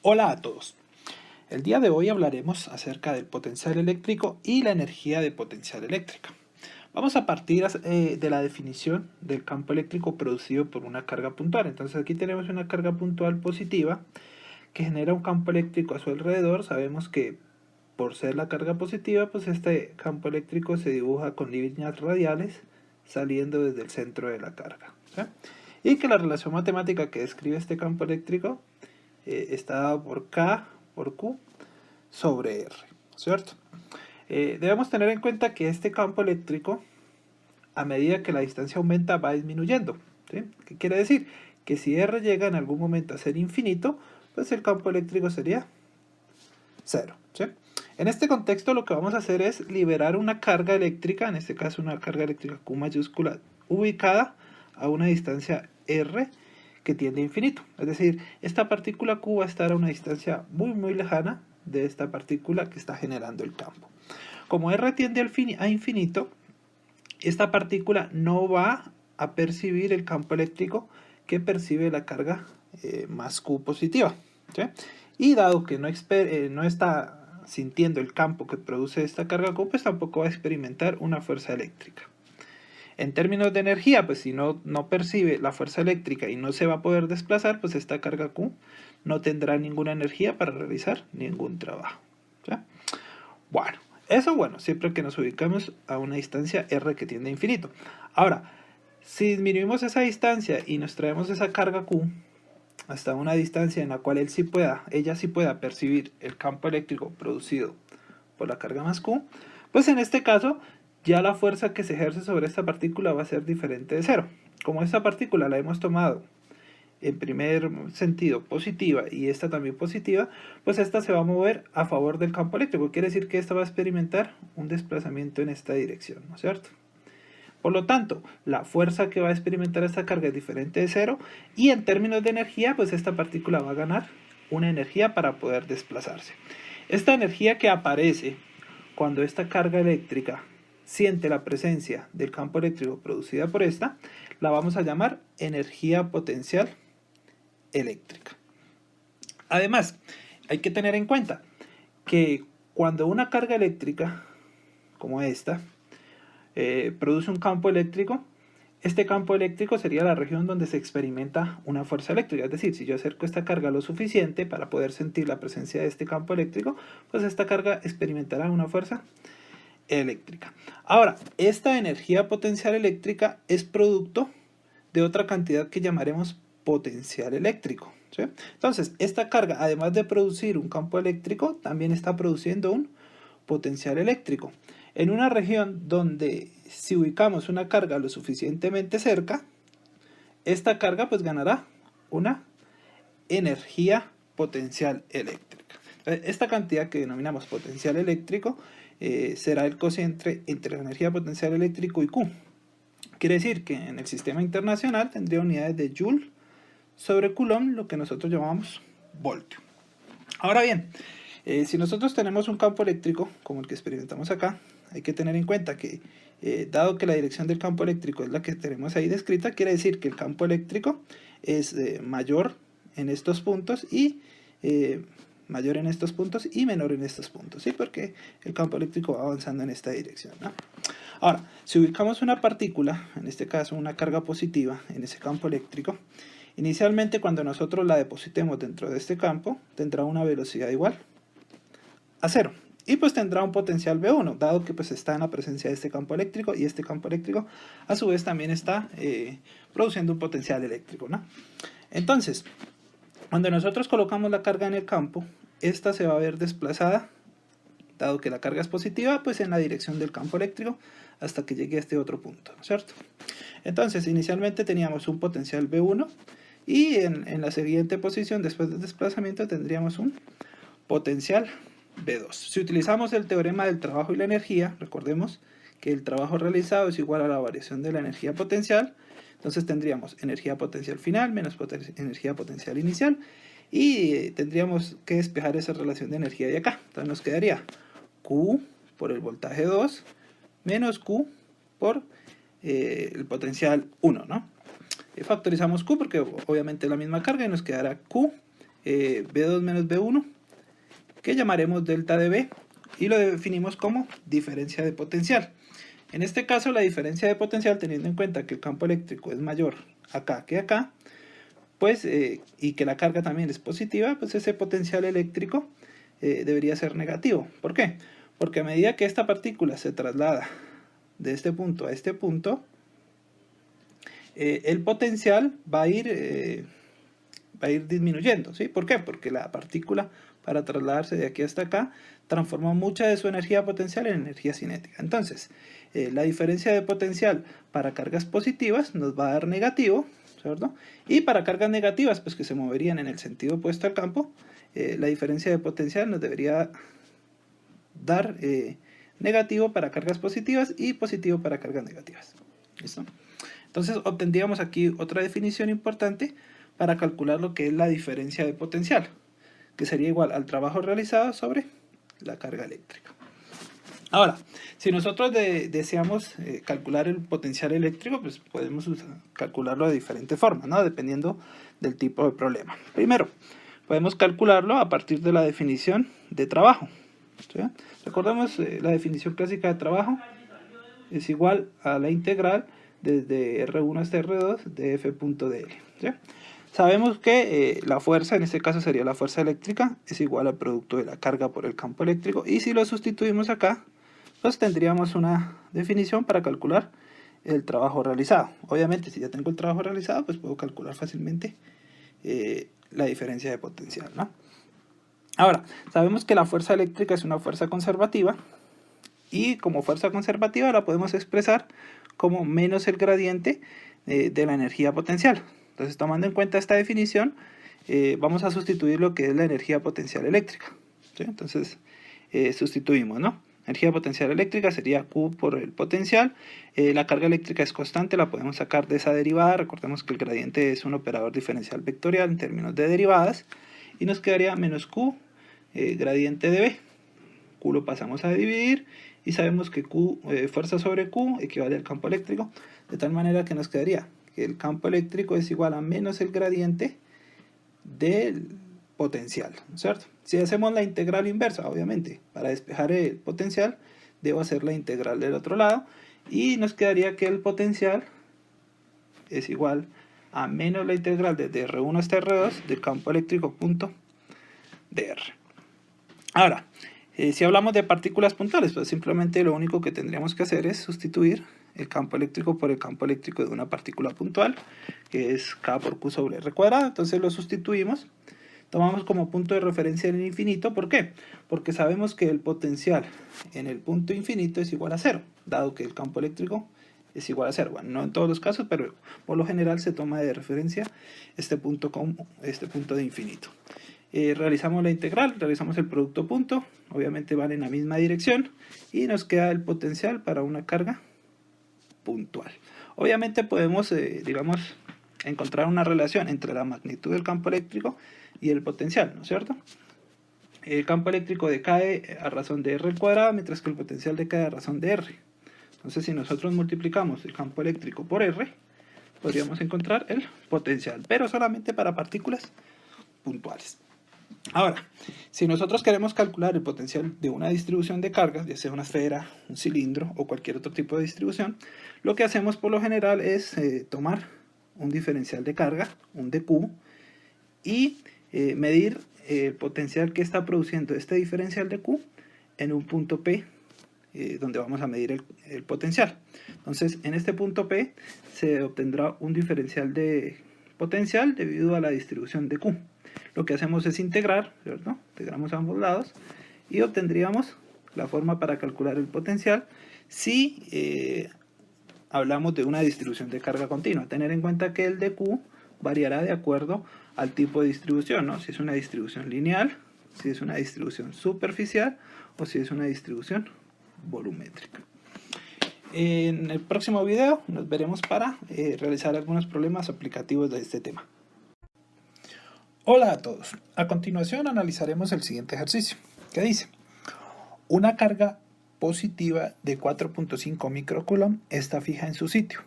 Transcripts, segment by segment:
Hola a todos. El día de hoy hablaremos acerca del potencial eléctrico y la energía de potencial eléctrica. Vamos a partir de la definición del campo eléctrico producido por una carga puntual. Entonces aquí tenemos una carga puntual positiva que genera un campo eléctrico a su alrededor. Sabemos que por ser la carga positiva, pues este campo eléctrico se dibuja con líneas radiales saliendo desde el centro de la carga, ¿sí? Y que la relación matemática que describe este campo eléctrico está dado por K por Q sobre R, ¿cierto? Debemos tener en cuenta que este campo eléctrico, a medida que la distancia aumenta, va disminuyendo, ¿sí? ¿Qué quiere decir? Que si R llega en algún momento a ser infinito, pues el campo eléctrico sería cero, ¿sí? En este contexto lo que vamos a hacer es liberar una carga eléctrica, en este caso una carga eléctrica Q mayúscula, ubicada a una distancia R que tiende a infinito. Es decir, esta partícula Q va a estar a una distancia muy lejana de esta partícula que está generando el campo. Como R tiende a infinito, esta partícula no va a percibir el campo eléctrico que percibe la carga más Q positiva, ¿sí? Y dado que no está sintiendo el campo que produce esta carga Q, pues tampoco va a experimentar una fuerza eléctrica. En términos de energía, pues si no percibe la fuerza eléctrica y no se va a poder desplazar, pues esta carga Q no tendrá ninguna energía para realizar ningún trabajo, ¿sí? Bueno, siempre que nos ubicamos a una distancia R que tiende a infinito. Ahora, si disminuimos esa distancia y nos traemos esa carga Q hasta una distancia en la cual ella sí pueda percibir el campo eléctrico producido por la carga más Q, pues en este caso ya la fuerza que se ejerce sobre esta partícula va a ser diferente de cero. Como esta partícula la hemos tomado en primer sentido positiva y esta también positiva, pues esta se va a mover a favor del campo eléctrico. Quiere decir que esta va a experimentar un desplazamiento en esta dirección, ¿no es cierto? Por lo tanto, la fuerza que va a experimentar esta carga es diferente de cero y en términos de energía, pues esta partícula va a ganar una energía para poder desplazarse. Esta energía que aparece cuando esta carga eléctrica siente la presencia del campo eléctrico producida por esta, la vamos a llamar energía potencial eléctrica. Además, hay que tener en cuenta que cuando una carga eléctrica, como esta, produce un campo eléctrico, este campo eléctrico sería la región donde se experimenta una fuerza eléctrica. Es decir, si yo acerco esta carga lo suficiente para poder sentir la presencia de este campo eléctrico, pues esta carga experimentará una fuerza eléctrica. Ahora, esta energía potencial eléctrica es producto de otra cantidad que llamaremos potencial eléctrico, ¿sí? Entonces, esta carga, además de producir un campo eléctrico, también está produciendo un potencial eléctrico. En una región donde si ubicamos una carga lo suficientemente cerca, esta carga pues ganará una energía potencial eléctrica. Esta cantidad que denominamos potencial eléctrico será el cociente entre la energía potencial eléctrico y Q. Quiere decir que en el sistema internacional tendría unidades de Joule sobre Coulomb, lo que nosotros llamamos voltio. Ahora bien, si nosotros tenemos un campo eléctrico como el que experimentamos acá, hay que tener en cuenta que dado que la dirección del campo eléctrico es la que tenemos ahí descrita, quiere decir que el campo eléctrico es mayor en estos puntos y menor en estos puntos, ¿sí? Porque el campo eléctrico va avanzando en esta dirección, ¿no? Ahora, si ubicamos una partícula, en este caso una carga positiva, en ese campo eléctrico, inicialmente cuando nosotros la depositemos dentro de este campo, tendrá una velocidad igual a cero. Y pues tendrá un potencial V1, dado que pues está en la presencia de este campo eléctrico y este campo eléctrico a su vez también está produciendo un potencial eléctrico, ¿no? Entonces, cuando nosotros colocamos la carga en el campo, esta se va a ver desplazada, dado que la carga es positiva, pues en la dirección del campo eléctrico hasta que llegue a este otro punto, ¿cierto? Entonces, inicialmente teníamos un potencial V1 y en la siguiente posición, después del desplazamiento, tendríamos un potencial V2. Si utilizamos el teorema del trabajo y la energía, recordemos que el trabajo realizado es igual a la variación de la energía potencial, entonces tendríamos energía potencial final menos energía potencial inicial y tendríamos que despejar esa relación de energía de acá. Entonces nos quedaría Q por el voltaje 2 menos Q por el potencial 1, ¿no? Factorizamos Q porque obviamente es la misma carga y nos quedará Q B2 menos B1, que llamaremos delta de B, y lo definimos como diferencia de potencial. En este caso, la diferencia de potencial, teniendo en cuenta que el campo eléctrico es mayor acá que acá, pues, y que la carga también es positiva, pues ese potencial eléctrico debería ser negativo. ¿Por qué? Porque a medida que esta partícula se traslada de este punto a este punto, el potencial va a ir disminuyendo, ¿sí? ¿Por qué? Porque la partícula, para trasladarse de aquí hasta acá, transforma mucha de su energía potencial en energía cinética. Entonces, la diferencia de potencial para cargas positivas nos va a dar negativo, ¿cierto? Y para cargas negativas, pues que se moverían en el sentido opuesto al campo, la diferencia de potencial nos debería dar negativo para cargas positivas y positivo para cargas negativas. ¿Listo? Entonces obtendríamos aquí otra definición importante para calcular lo que es la diferencia de potencial, que sería igual al trabajo realizado sobre la carga eléctrica. Ahora, si nosotros deseamos calcular el potencial eléctrico, pues podemos calcularlo de diferentes formas, ¿no? Dependiendo del tipo de problema. Primero, podemos calcularlo a partir de la definición de trabajo, ¿sí? Recordemos la definición clásica de trabajo es igual a la integral desde R1 hasta R2 de F.dl, ¿sí? Sabemos que la fuerza, en este caso sería la fuerza eléctrica, es igual al producto de la carga por el campo eléctrico, y si lo sustituimos acá, pues tendríamos una definición para calcular el trabajo realizado. Obviamente, si ya tengo el trabajo realizado, pues puedo calcular fácilmente la diferencia de potencial, ¿no? Ahora, sabemos que la fuerza eléctrica es una fuerza conservativa, y como fuerza conservativa la podemos expresar como menos el gradiente de la energía potencial. Entonces, tomando en cuenta esta definición, vamos a sustituir lo que es la energía potencial eléctrica, ¿sí? Entonces, sustituimos, ¿no? Energía potencial eléctrica sería Q por el potencial. La carga eléctrica es constante, la podemos sacar de esa derivada. Recordemos que el gradiente es un operador diferencial vectorial en términos de derivadas. Y nos quedaría menos Q, gradiente de B. Q lo pasamos a dividir y sabemos que Q, fuerza sobre Q equivale al campo eléctrico, de tal manera que nos quedaría que el campo eléctrico es igual a menos el gradiente del potencial, ¿cierto? Si hacemos la integral inversa, obviamente, para despejar el potencial, debo hacer la integral del otro lado, y nos quedaría que el potencial es igual a menos la integral desde R1 hasta R2 del campo eléctrico punto dr. Ahora, si hablamos de partículas puntuales, pues simplemente lo único que tendríamos que hacer es sustituir el campo eléctrico por el campo eléctrico de una partícula puntual, que es K por Q sobre R cuadrado. Entonces lo sustituimos, tomamos como punto de referencia el infinito. ¿Por qué? Porque sabemos que el potencial en el punto infinito es igual a 0, dado que el campo eléctrico es igual a 0. Bueno, no en todos los casos, pero por lo general se toma de referencia este punto como este punto de infinito. Realizamos la integral, realizamos el producto punto, obviamente van en la misma dirección, y nos queda el potencial para una carga puntual. Obviamente podemos, digamos, encontrar una relación entre la magnitud del campo eléctrico y el potencial, ¿no es cierto? El campo eléctrico decae a razón de R al cuadrado, mientras que el potencial decae a razón de R. Entonces, si nosotros multiplicamos el campo eléctrico por R, podríamos encontrar el potencial, pero solamente para partículas puntuales. Ahora, si nosotros queremos calcular el potencial de una distribución de cargas, ya sea una esfera, un cilindro o cualquier otro tipo de distribución, lo que hacemos por lo general es tomar un diferencial de carga, un dQ, y medir el potencial que está produciendo este diferencial de Q en un punto P, donde vamos a medir el potencial. Entonces, en este punto P se obtendrá un diferencial de potencial debido a la distribución de Q. Lo que hacemos es integrar, ¿cierto? Integramos a ambos lados y obtendríamos la forma para calcular el potencial si hablamos de una distribución de carga continua. Tener en cuenta que el dQ variará de acuerdo al tipo de distribución, ¿no? Si es una distribución lineal, si es una distribución superficial o si es una distribución volumétrica. En el próximo video nos veremos para realizar algunos problemas aplicativos de este tema. Hola a todos. A continuación analizaremos el siguiente ejercicio, que dice: una carga positiva de 4.5 microcoulomb está fija en su sitio.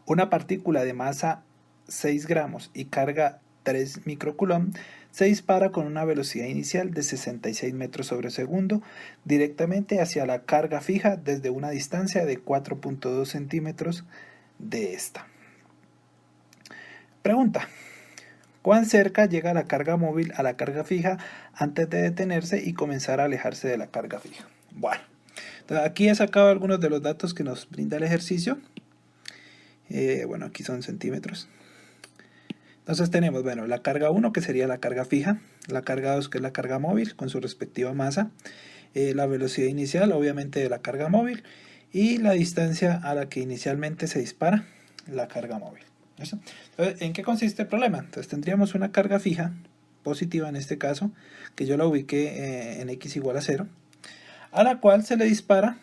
Una partícula de masa 6 gramos y carga 3 microcoulomb se dispara con una velocidad inicial de 66 metros sobre segundo directamente hacia la carga fija desde una distancia de 4.2 centímetros de esta. Pregunta: ¿cuán cerca llega la carga móvil a la carga fija antes de detenerse y comenzar a alejarse de la carga fija? Bueno, entonces aquí he sacado algunos de los datos que nos brinda el ejercicio. Bueno, aquí son centímetros. Entonces tenemos, bueno, la carga 1, que sería la carga fija, la carga 2, que es la carga móvil con su respectiva masa, la velocidad inicial obviamente de la carga móvil y la distancia a la que inicialmente se dispara la carga móvil. ¿Listo? Entonces, ¿en qué consiste el problema? Entonces tendríamos una carga fija, positiva en este caso, que yo la ubiqué en x igual a 0, a la cual se le dispara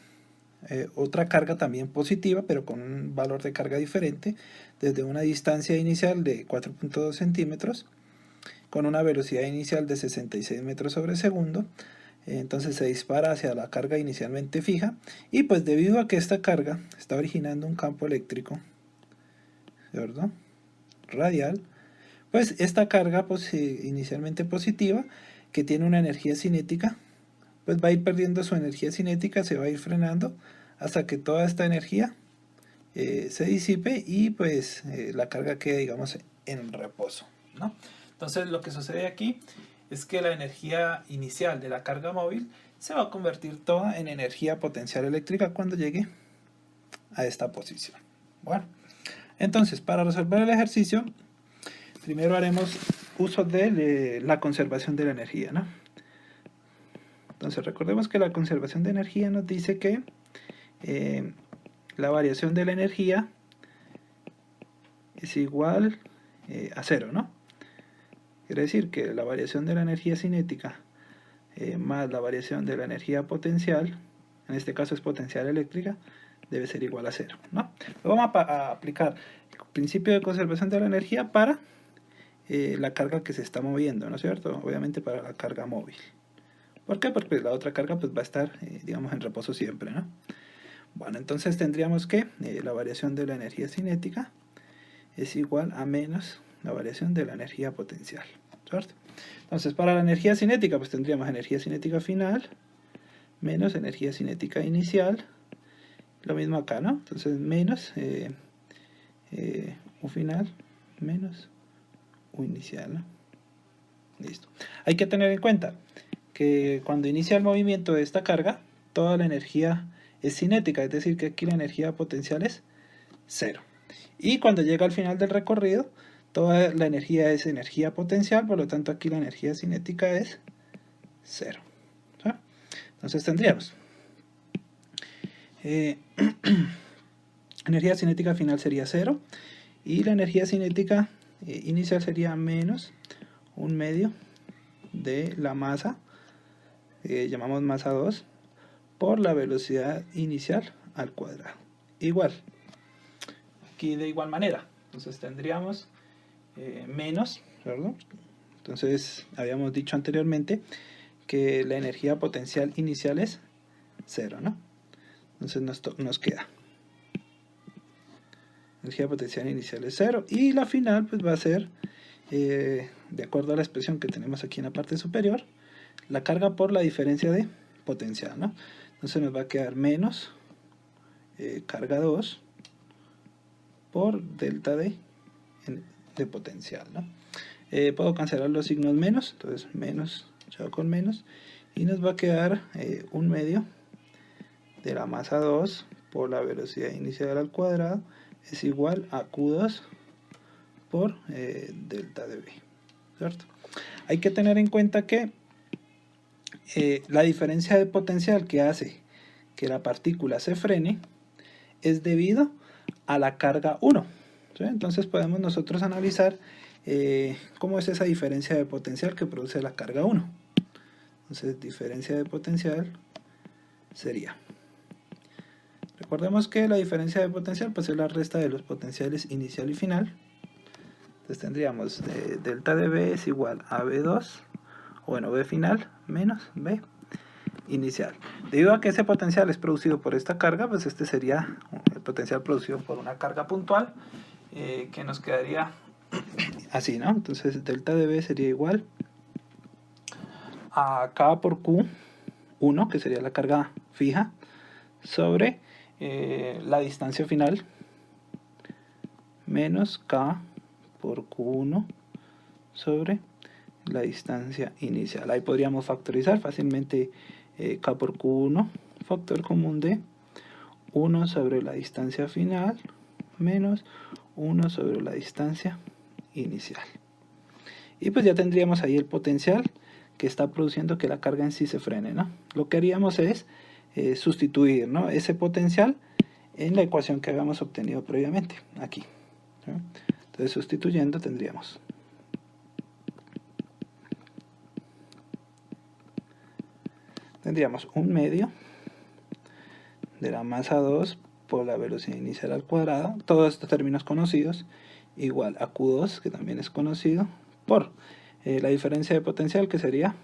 otra carga también positiva, pero con un valor de carga diferente, desde una distancia inicial de 4.2 centímetros, con una velocidad inicial de 66 metros sobre segundo. Entonces se dispara hacia la carga inicialmente fija, y pues debido a que esta carga está originando un campo eléctrico, ¿cierto?, radial, pues esta carga inicialmente positiva, que tiene una energía cinética, pues va a ir perdiendo su energía cinética, se va a ir frenando hasta que toda esta energía se disipe y pues la carga quede, digamos, en reposo, ¿no? Entonces lo que sucede aquí es que la energía inicial de la carga móvil se va a convertir toda en energía potencial eléctrica cuando llegue a esta posición. Bueno, entonces para resolver el ejercicio, primero haremos uso de la conservación de la energía, ¿no? Entonces recordemos que la conservación de energía nos dice que la variación de la energía es igual a 0, ¿no? Quiere decir que la variación de la energía cinética más la variación de la energía potencial, en este caso es potencial eléctrica, debe ser igual a 0, ¿no? Vamos a aplicar el principio de conservación de la energía para la carga que se está moviendo, ¿no es cierto? Obviamente para la carga móvil. ¿Por qué? Porque la otra carga pues va a estar, digamos, en reposo siempre, ¿no? Bueno, entonces tendríamos que la variación de la energía cinética es igual a menos la variación de la energía potencial, ¿cierto? Entonces para la energía cinética pues tendríamos energía cinética final menos energía cinética inicial, lo mismo acá, ¿no? Entonces menos U final menos U inicial, ¿no? Listo. Hay que tener en cuenta que cuando inicia el movimiento de esta carga, toda la energía es cinética, es decir, que aquí la energía potencial es 0. Y cuando llega al final del recorrido, toda la energía es energía potencial, por lo tanto aquí la energía cinética es 0. ¿Sí? Entonces tendríamos energía cinética final sería 0 y la energía cinética inicial sería menos 1/2 de la masa, llamamos masa 2, por la velocidad inicial al cuadrado. Igual, aquí de igual manera, entonces tendríamos menos, ¿verdad? Entonces habíamos dicho anteriormente que la energía potencial inicial es 0, ¿no? Entonces nos queda energía potencial inicial es 0 y la final pues va a ser, de acuerdo a la expresión que tenemos aquí en la parte superior, la carga por la diferencia de potencial, ¿no? Entonces nos va a quedar menos carga 2 por delta de potencial, ¿no? Puedo cancelar los signos menos, entonces menos echado con menos, y nos va a quedar 1/2 de la masa 2 por la velocidad inicial al cuadrado es igual a Q2 por delta de V, ¿cierto? Hay que tener en cuenta que la diferencia de potencial que hace que la partícula se frene es debido a la carga 1, ¿sí? Entonces podemos nosotros analizar cómo es esa diferencia de potencial que produce la carga 1. Entonces diferencia de potencial sería, recordemos que la diferencia de potencial pues es la resta de los potenciales inicial y final. Entonces tendríamos delta de V es igual a V2, o bueno, V final menos V inicial. Debido a que ese potencial es producido por esta carga, pues este sería el potencial producido por una carga puntual, que nos quedaría así, ¿no? Entonces delta de V sería igual a K por Q1, que sería la carga fija, sobre la distancia final, menos K por Q1 sobre la distancia inicial. Ahí podríamos factorizar fácilmente K por Q1, factor común de 1 sobre la distancia final menos 1 sobre la distancia inicial. Y pues ya tendríamos ahí el potencial que está produciendo que la carga en sí se frene, ¿no? Lo que haríamos es sustituir, ¿no?, ese potencial en la ecuación que habíamos obtenido previamente, aquí, ¿sí? Entonces, sustituyendo tendríamos un medio de la masa 2 por la velocidad inicial al cuadrado, todos estos términos conocidos, igual a Q2, que también es conocido, por la diferencia de potencial, que sería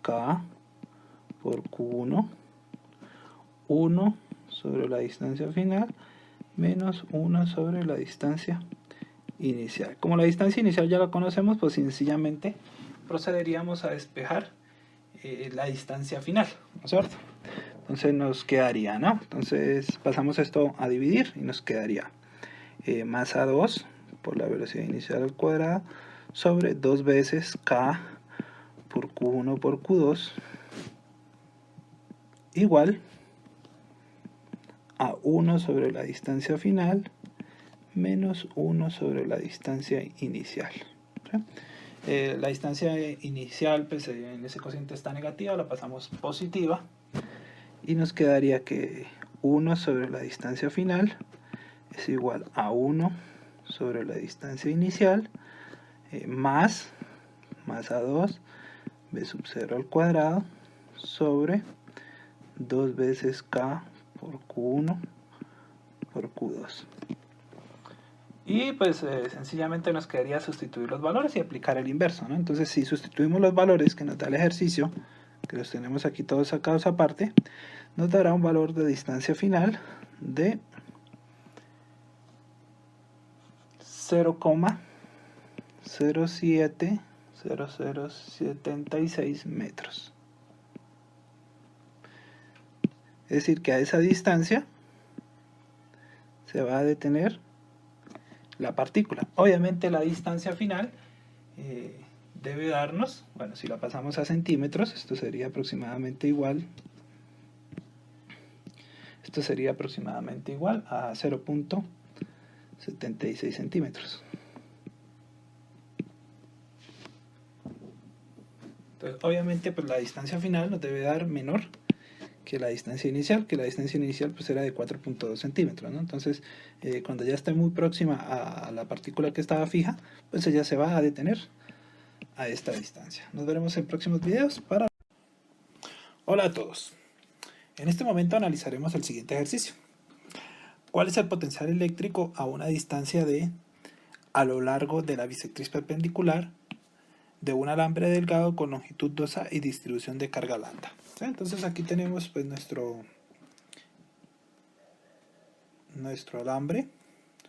K por Q1, 1 sobre la distancia final, menos 1 sobre la distancia inicial. Como la distancia inicial ya la conocemos, pues sencillamente procederíamos a despejar la distancia final, ¿no es cierto? Entonces nos quedaría, ¿no? Entonces pasamos esto a dividir y nos quedaría masa 2 por la velocidad inicial al cuadrado sobre 2 veces K por Q1 por Q2 igual a 1 sobre la distancia final menos 1 sobre la distancia inicial. ¿Sí? La distancia inicial, pues en ese cociente está negativa, la pasamos positiva y nos quedaría que 1 sobre la distancia final es igual a 1 sobre la distancia inicial más masa 2 b sub 0 al cuadrado sobre 2 veces K por Q1 por Q2. Y pues sencillamente nos quedaría sustituir los valores y aplicar el inverso, ¿no? Entonces, si sustituimos los valores que nos da el ejercicio, que los tenemos aquí todos sacados aparte, nos dará un valor de distancia final de 0,07076 metros. Es decir, que a esa distancia se va a detener la partícula. Obviamente la distancia final debe darnos, bueno, si la pasamos a centímetros, esto sería aproximadamente igual a 0.76 centímetros. Entonces, obviamente, pues la distancia final nos debe dar menor que la distancia inicial, pues era de 4.2 centímetros, ¿no? Entonces, cuando ya esté muy próxima a la partícula que estaba fija, pues ella se va a detener a esta distancia. Nos veremos en próximos videos. Hola a todos. En este momento analizaremos el siguiente ejercicio. ¿Cuál es el potencial eléctrico a una distancia a lo largo de la bisectriz perpendicular de un alambre delgado con longitud 2A y distribución de carga lambda? ¿Sí? Entonces aquí tenemos pues nuestro alambre,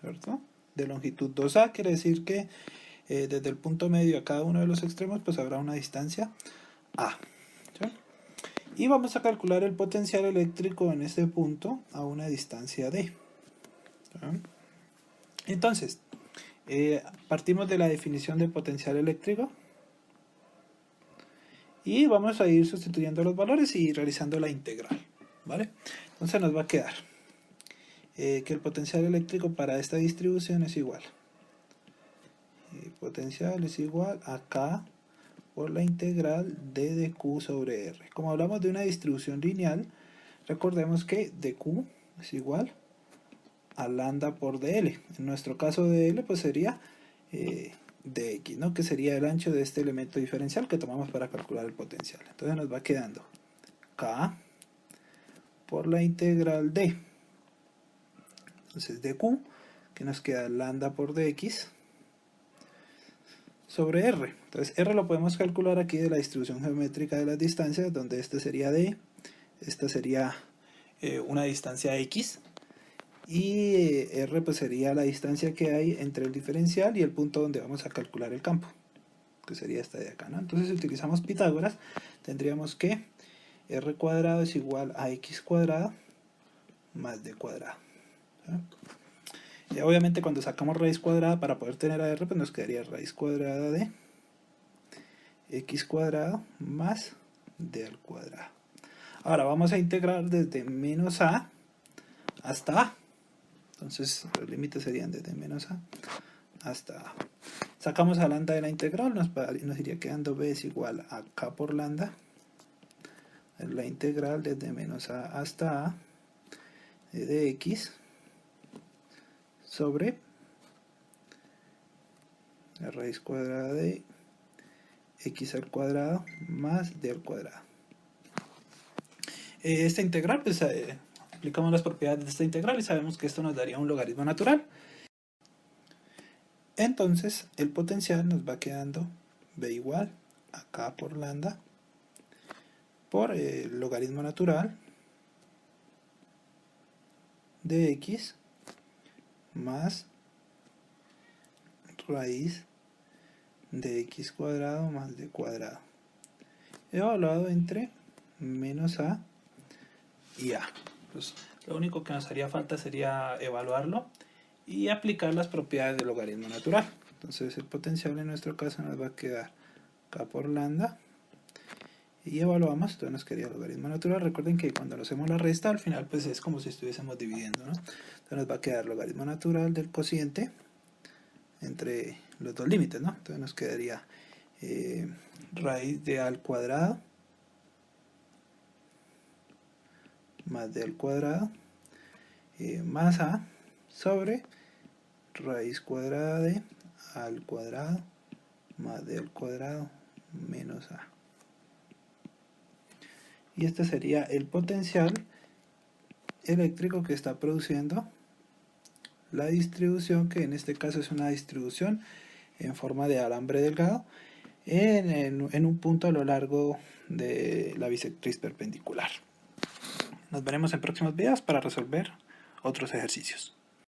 ¿cierto?, de longitud 2A, quiere decir que desde el punto medio a cada uno de los extremos pues habrá una distancia A. ¿Sí? Y vamos a calcular el potencial eléctrico en este punto a una distancia D. ¿Sí? Entonces, partimos de la definición del potencial eléctrico y vamos a ir sustituyendo los valores y realizando la integral, ¿vale? Entonces nos va a quedar que el potencial eléctrico para esta distribución es igual. Potencial es igual a K por la integral d de Q sobre R. Como hablamos de una distribución lineal, recordemos que dQ es igual a lambda por dL. En nuestro caso dL pues sería dx, ¿no?, que sería el ancho de este elemento diferencial que tomamos para calcular el potencial. Entonces nos va quedando K por la integral d. Entonces dq, que nos queda lambda por dx sobre R. Entonces R lo podemos calcular aquí de la distribución geométrica de las distancias, donde este sería D, esta sería una distancia X, y R pues sería la distancia que hay entre el diferencial y el punto donde vamos a calcular el campo, que sería esta de acá, ¿no? Entonces si utilizamos Pitágoras, tendríamos que r cuadrado es igual a x cuadrado más d cuadrado. Y obviamente cuando sacamos raíz cuadrada para poder tener a r, pues nos quedaría raíz cuadrada de x cuadrado más d al cuadrado. Ahora vamos a integrar desde menos a hasta a. Entonces los límites serían desde menos a hasta a. Sacamos a lambda de la integral, nos iría quedando b es igual a k por lambda. La integral desde menos a hasta a de x sobre la raíz cuadrada de x al cuadrado más d al cuadrado. Esta integral, pues aplicamos las propiedades de esta integral y sabemos que esto nos daría un logaritmo natural. Entonces el potencial nos va quedando b igual a k por lambda por el logaritmo natural de x más raíz de x cuadrado más d cuadrado, evaluado entre menos a y a. Pues lo único que nos haría falta sería evaluarlo y aplicar las propiedades del logaritmo natural. Entonces el potencial en nuestro caso nos va a quedar k por lambda y evaluamos, entonces nos quedaría el logaritmo natural. Recuerden que cuando hacemos la resta al final pues es como si estuviésemos dividiendo, ¿no? Entonces nos va a quedar el logaritmo natural del cociente entre los dos límites, ¿no? Entonces nos quedaría raíz de a al cuadrado más d al cuadrado más a sobre raíz cuadrada de a al cuadrado más d al cuadrado menos a. Y este sería el potencial eléctrico que está produciendo la distribución, que en este caso es una distribución en forma de alambre delgado en un punto a lo largo de la bisectriz perpendicular. Nos veremos en próximos videos para resolver otros ejercicios.